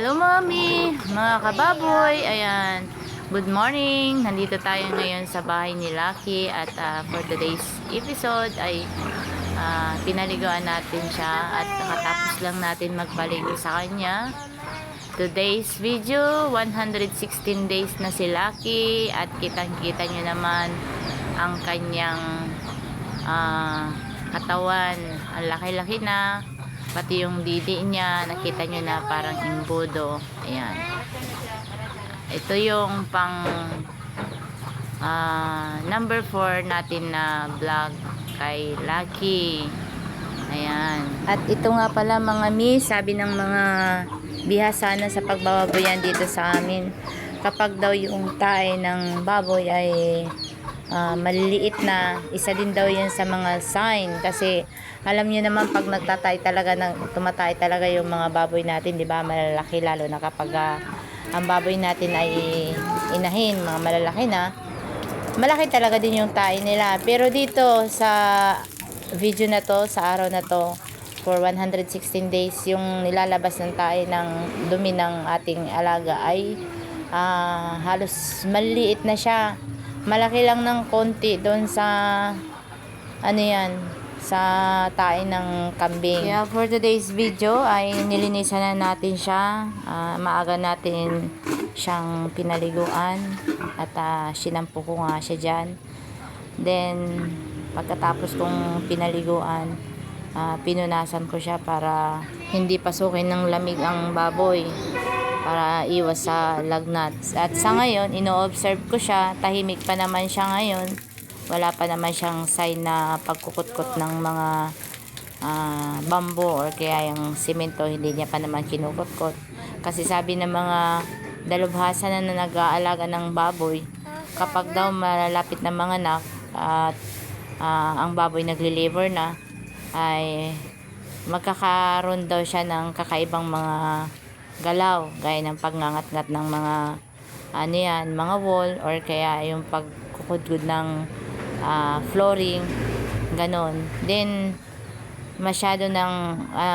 Hello mami, mga kababoy, ayan, good morning, nandito tayo ngayon sa bahay ni Lucky at for today's episode ay pinaliguan natin siya at nakatapos lang natin magpaligo sa kanya. Today's video, 116 days na si Lucky at kitang-kita nyo naman ang kanyang katawan, ang laki-laki na. Pati yung didi niya, nakita nyo na parang imbudo. Ayan. Ito yung pang number 4 natin na vlog kay Lucky. Ayan. At ito nga pala mga miss, sabi ng mga bihasa na sa pagbababoyan dito sa amin. Kapag daw yung tae ng baboy ay maliliit na, isa din daw yan sa mga sign, kasi alam niyo naman pag nagtatay talaga tumatay talaga yung mga baboy natin, di ba, malalaki, lalo na kapag ang baboy natin ay inahin, mga malalaki na, malaki talaga din yung tae nila. Pero dito sa video na to, sa araw na to, for 116 days, yung nilalabas ng tae ng dumi ng ating alaga ay halos maliit na siya. Malaki lang ng konti doon sa ano yan, sa tae ng kambing. Kaya for today's video ay nilinisan na natin siya. Maaga natin siyang pinaliguan at sinampo ko nga siya dyan. Then pagkatapos kong pinaliguan, pinunasan ko siya para hindi pasukin ng lamig ang baboy, para iwas sa lagnat. At sa ngayon, ino-observe ko siya, tahimik pa naman siya ngayon. Wala pa naman siyang sign na pagkukutkot ng mga bamboo or kaya yung simento, hindi niya pa naman kinukutkot. Kasi sabi ng mga dalubhasa na nag-aalaga ng baboy, kapag daw malalapit na mga anak at ang baboy nagli-liver na, ay magkakaroon daw siya ng kakaibang mga galaw, gaya ng pagngangat-ngat ng mga mga wall or kaya yung pagkukudgud ng flooring, ganon. Then masyado ng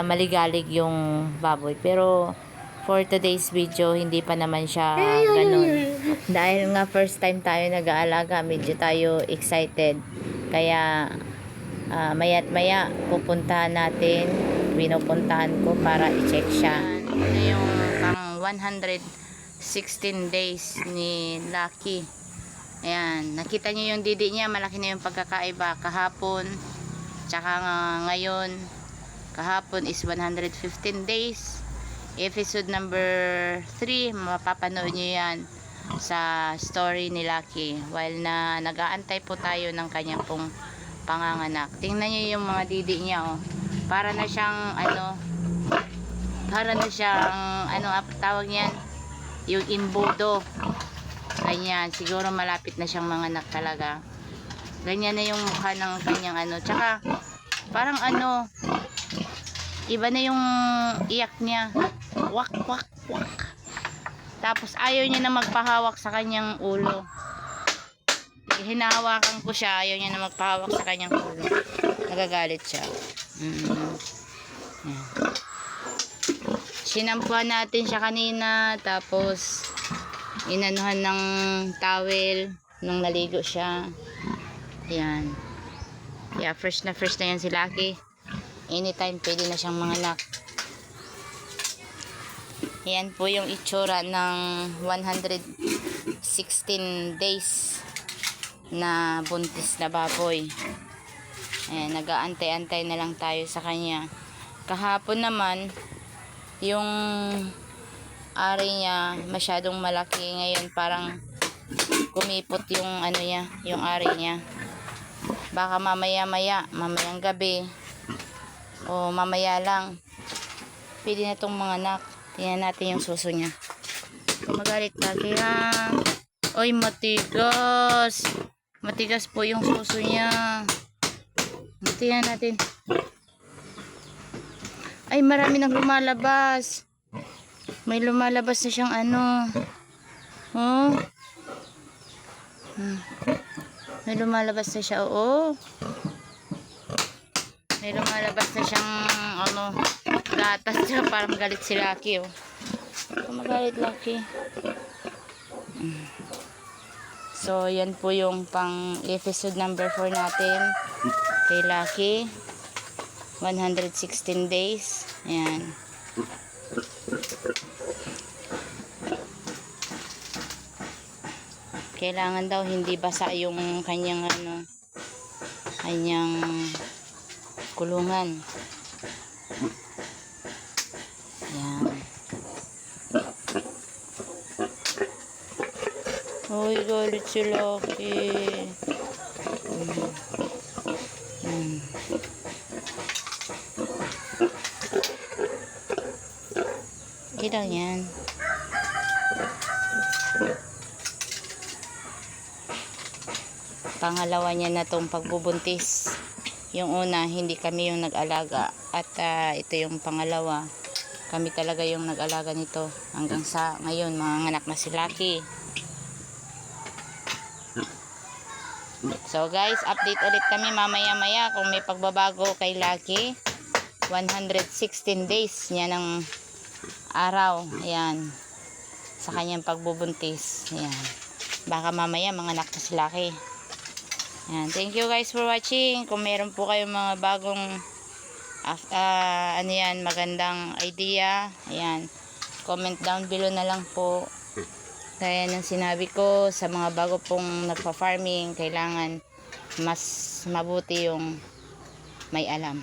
maligalig yung baboy. Pero for today's video, hindi pa naman siya ganon. Dahil nga first time tayo nag-aalaga, medyo tayo excited. Kaya maya't maya pupuntahan natin, pinupuntahan ko para i-check siya. Ito yung pang 116 days ni Lucky. Ayan, nakita niyo yung didi niya, malaki na yung pagkakaiba kahapon tsaka ngayon. Kahapon is 115 days. Episode number 3, mapapanood niyo yan sa story ni Lucky while na nag-aantay po tayo ng kanyang pong panganganak. Tingnan niyo yung mga didi niya, oh. Para na siyang tawag niyan, yung imbudo. Ganyan, siguro malapit na siyang manganak talaga. Ganyan na yung mukha ng kanyang tsaka parang iba na yung iyak niya. Wak wak wak. Tapos ayaw niya na magpahawak sa kanyang ulo. Hinahawakan ko siya, ayaw niya na magpahawak sa kanyang ulo. Nagagalit siya. Yan. Sinampuan natin siya kanina, tapos inanuhan ng towel nung naligo siya. Ayan. Yeah, fresh na yan si Lucky. Anytime pwede na siyang manganak. Ayan po yung itsura ng 116 days na buntis na baboy. Ayan, nag-aantay-antay na lang tayo sa kanya. Kahapon naman, yung ari niya masyadong malaki. Ngayon parang kumipot yung yung ari niya. Baka mamayang gabi o mamaya lang pwede na itong mga anak. Tingnan natin yung suso niya. Magalit lagi ha. Oy, matigas. Matigas po yung suso niya. Tingnan natin. Ay, marami nang lumalabas. May lumalabas na siyang oh. May lumalabas na siya, oo. May lumalabas na siyang gatas siya, parang galit si Lucky, oh. magalit, Lucky. So, yan po yung pang episode number 4 natin kay Lucky. 116 days. Ayan. Kailangan daw hindi basa yung kanyang kanyang kulungan. Ayan. Uy, galit si Lucky. Okay lang yan. Pangalawa niya na tong pagbubuntis. Yung una, hindi kami yung nag-alaga. At ito yung pangalawa. Kami talaga yung nag-alaga nito. Hanggang sa ngayon, mga anak na si Lucky. So guys, update ulit kami mamaya-maya kung may pagbabago kay Lucky. 116 days niya ng araw. Ayan. Sa kanyang pagbubuntis. Ayan. Baka mamaya mga anak na si Lucky. Ayan. Thank you guys for watching. Kung meron po kayong mga bagong magandang idea, ayan, comment down below na lang po. Kaya ng sinabi ko, sa mga bago pong nagpa-farming, kailangan mas mabuti yung may alam.